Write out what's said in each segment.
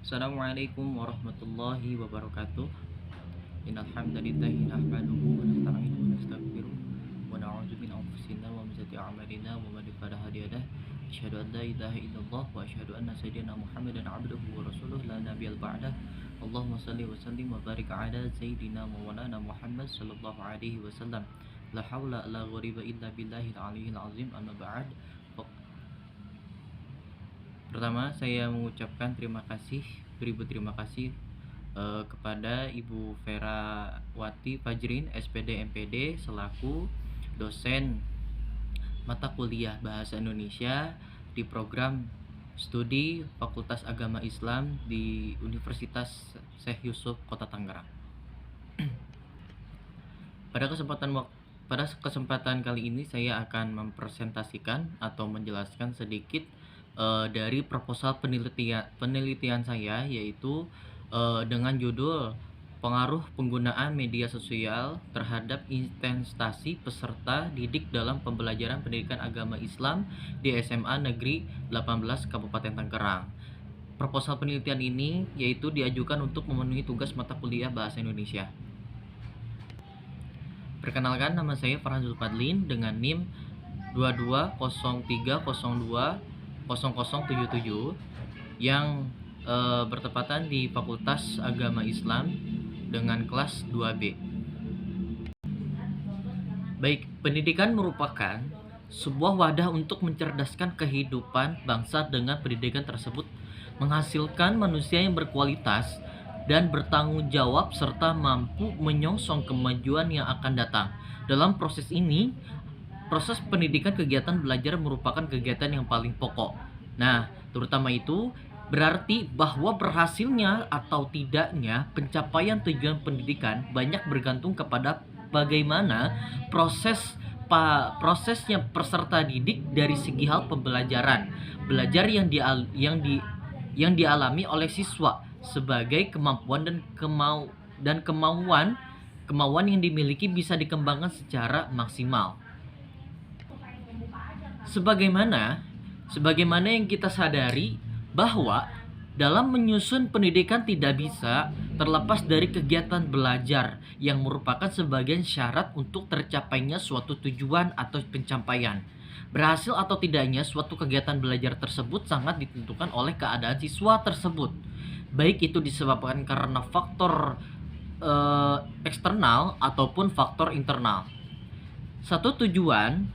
Assalamualaikum warahmatullahi wabarakatuh. Innal hamdalillahi nahmaduhu wa nasta'inuhu wa nastaghfiruh wa na'udzu min anfusina wa min sayyiati a'malina wa man yudlil fala hadiya lahu. Asyhadu an la ilaha illallah wa asyhadu anna sayyidina Muhammadan 'abduhu wa rasuluh la nabiyya ba'dah. Allahumma shalli wa sallim wa barik ala sayyidina maulana Muhammad sallallahu alaihi wasallam. La haula la ghariba illa billahil aliyyil azim. Amma ba'd. Pertama, saya mengucapkan beribu terima kasih kepada Ibu Vera Wati Fajrin, SPD MPD, selaku dosen mata kuliah Bahasa Indonesia di program studi Fakultas Agama Islam di Universitas Syekh Yusuf, Kota Tangerang. Pada kesempatan kali ini saya akan mempresentasikan atau menjelaskan sedikit dari proposal penelitian saya, yaitu dengan judul pengaruh penggunaan media sosial terhadap investasi peserta didik dalam pembelajaran pendidikan agama Islam di SMA Negeri 18 Kabupaten Tangerang. Proposal penelitian ini yaitu diajukan untuk memenuhi tugas mata kuliah Bahasa Indonesia. Perkenalkan, nama saya Farhan Zulfadlin dengan NIM 2203020077 yang bertepatan di Fakultas Agama Islam dengan kelas 2B. Baik, pendidikan merupakan sebuah wadah untuk mencerdaskan kehidupan bangsa. Dengan pendidikan tersebut menghasilkan manusia yang berkualitas dan bertanggung jawab serta mampu menyongsong kemajuan yang akan datang. Dalam proses ini, proses pendidikan kegiatan belajar merupakan kegiatan yang paling pokok. Nah, terutama itu berarti bahwa berhasilnya atau tidaknya pencapaian tujuan pendidikan banyak bergantung kepada bagaimana prosesnya peserta didik dari segi hal pembelajaran. Belajar yang dialami oleh siswa sebagai kemampuan dan kemauan yang dimiliki bisa dikembangkan secara maksimal. Sebagaimana yang kita sadari bahwa dalam menyusun pendidikan tidak bisa terlepas dari kegiatan belajar yang merupakan sebagian syarat untuk tercapainya suatu tujuan atau pencapaian. Berhasil atau tidaknya suatu kegiatan belajar tersebut sangat ditentukan oleh keadaan siswa tersebut, baik itu disebabkan karena faktor eksternal ataupun faktor internal. Serta tujuan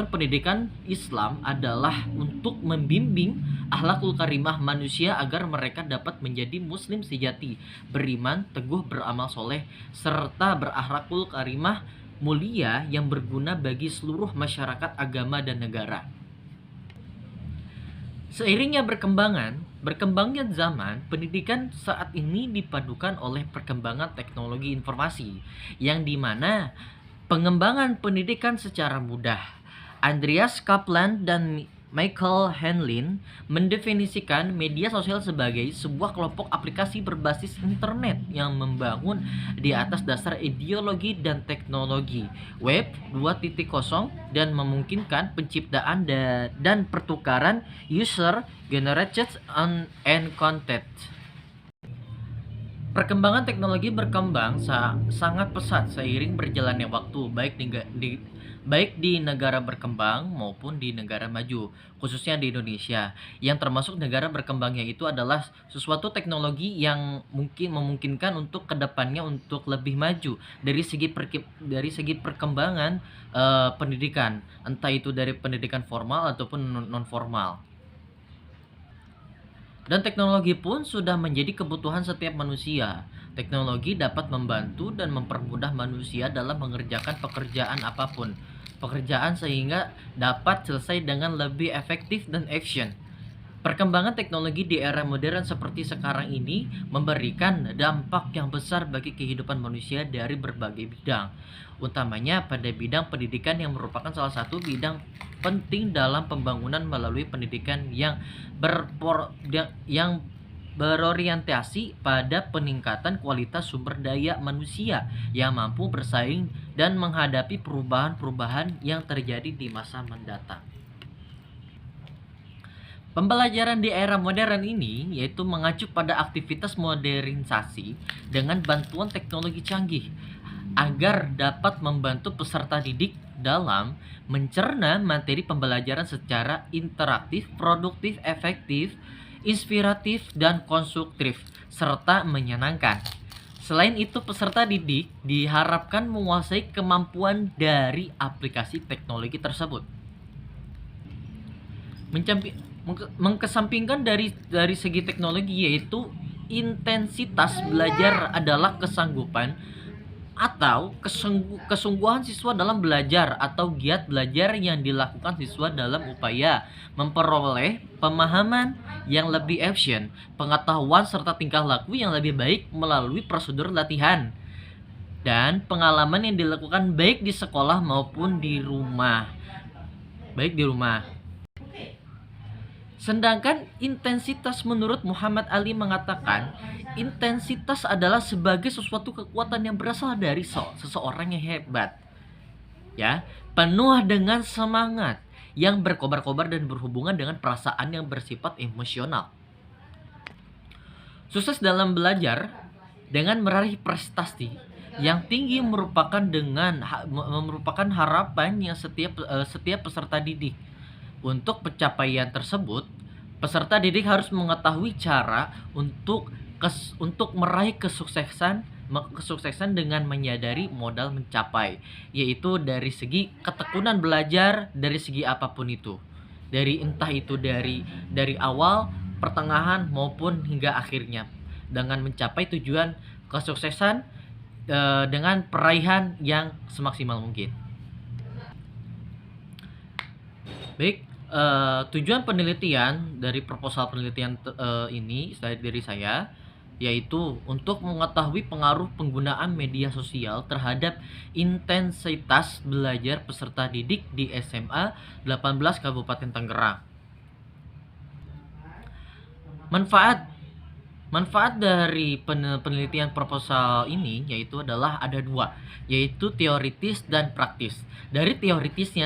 pendidikan Islam adalah untuk membimbing akhlakul karimah manusia agar mereka dapat menjadi muslim sejati, beriman teguh, beramal soleh, serta berakhlakul karimah mulia yang berguna bagi seluruh masyarakat, agama, dan negara. Seiringnya berkembangnya zaman, pendidikan saat ini dipadukan oleh perkembangan teknologi informasi, yang dimana pengembangan pendidikan secara mudah. Andreas Kaplan dan Michael Hanlin mendefinisikan media sosial sebagai sebuah kelompok aplikasi berbasis internet yang membangun di atas dasar ideologi dan teknologi Web 2.0 dan memungkinkan penciptaan dan pertukaran user generated and content. Perkembangan teknologi berkembang sangat pesat seiring berjalannya waktu, baik di negara berkembang maupun di negara maju, khususnya di Indonesia. Yang termasuk negara berkembangnya itu adalah sesuatu teknologi yang memungkinkan untuk kedepannya untuk lebih maju dari segi perkembangan pendidikan, entah itu dari pendidikan formal ataupun non formal. Dan teknologi pun sudah menjadi kebutuhan setiap manusia. Teknologi dapat membantu dan mempermudah manusia dalam mengerjakan pekerjaan apapun. Pekerjaan sehingga dapat selesai dengan lebih efektif dan efisien. Perkembangan teknologi di era modern seperti sekarang ini memberikan dampak yang besar bagi kehidupan manusia dari berbagai bidang, utamanya pada bidang pendidikan yang merupakan salah satu bidang penting dalam pembangunan melalui pendidikan yang berorientasi pada peningkatan kualitas sumber daya manusia yang mampu bersaing dan menghadapi perubahan-perubahan yang terjadi di masa mendatang. Pembelajaran di era modern ini yaitu mengacu pada aktivitas modernisasi dengan bantuan teknologi canggih agar dapat membantu peserta didik dalam mencerna materi pembelajaran secara interaktif, produktif, efektif, inspiratif, dan konstruktif, serta menyenangkan. Selain itu, peserta didik diharapkan menguasai kemampuan dari aplikasi teknologi tersebut. Mengkesampingkan dari segi teknologi, yaitu intensitas belajar adalah kesanggupan atau kesungguhan siswa dalam belajar atau giat belajar yang dilakukan siswa dalam upaya memperoleh pemahaman yang lebih efisien, pengetahuan serta tingkah laku yang lebih baik melalui prosedur latihan dan pengalaman yang dilakukan baik di sekolah maupun di rumah. Sedangkan intensitas menurut Muhammad Ali mengatakan, intensitas adalah sebagai sesuatu kekuatan yang berasal dari seseorang yang hebat. Ya, penuh dengan semangat yang berkobar-kobar dan berhubungan dengan perasaan yang bersifat emosional. Sukses dalam belajar dengan meraih prestasi yang tinggi merupakan harapan yang setiap peserta didik. Untuk pencapaian tersebut, peserta didik harus mengetahui cara untuk meraih kesuksesan dengan menyadari modal mencapai, yaitu dari segi ketekunan belajar, dari segi apapun itu. Entah itu dari awal, pertengahan maupun hingga akhirnya, dengan mencapai tujuan kesuksesan dengan peraihan yang semaksimal mungkin. Baik, tujuan penelitian dari proposal penelitian ini dari saya yaitu untuk mengetahui pengaruh penggunaan media sosial terhadap intensitas belajar peserta didik di SMA 18 Kabupaten Tangerang. Manfaat dari penelitian proposal ini yaitu adalah ada dua, yaitu teoritis dan praktis. Dari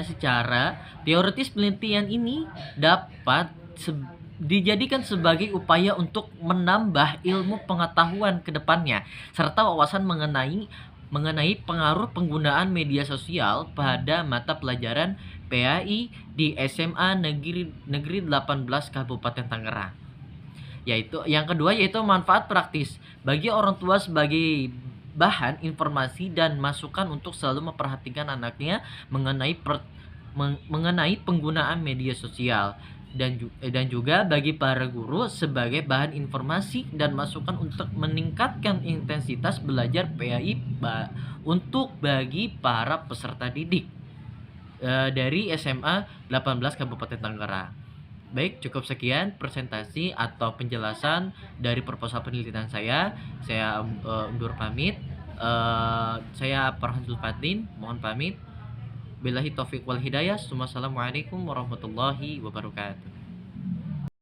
secara teoritis penelitian ini dapat dijadikan sebagai upaya untuk menambah ilmu pengetahuan ke depannya serta wawasan mengenai pengaruh penggunaan media sosial pada mata pelajaran PAI di SMA Negeri 18 Kabupaten Tangerang. Yang kedua yaitu manfaat praktis bagi orang tua sebagai bahan informasi dan masukan untuk selalu memperhatikan anaknya mengenai penggunaan media sosial, dan juga bagi para guru sebagai bahan informasi dan masukan untuk meningkatkan intensitas belajar PAI untuk bagi para peserta didik dari SMA 18 Kabupaten Tangerang. Baik, cukup sekian presentasi atau penjelasan dari proposal penelitian saya. Saya undur pamit. Saya Farhan Zulfadin, mohon pamit. Billahi taufiq wal hidayah. Wassalamualaikum warahmatullahi wabarakatuh.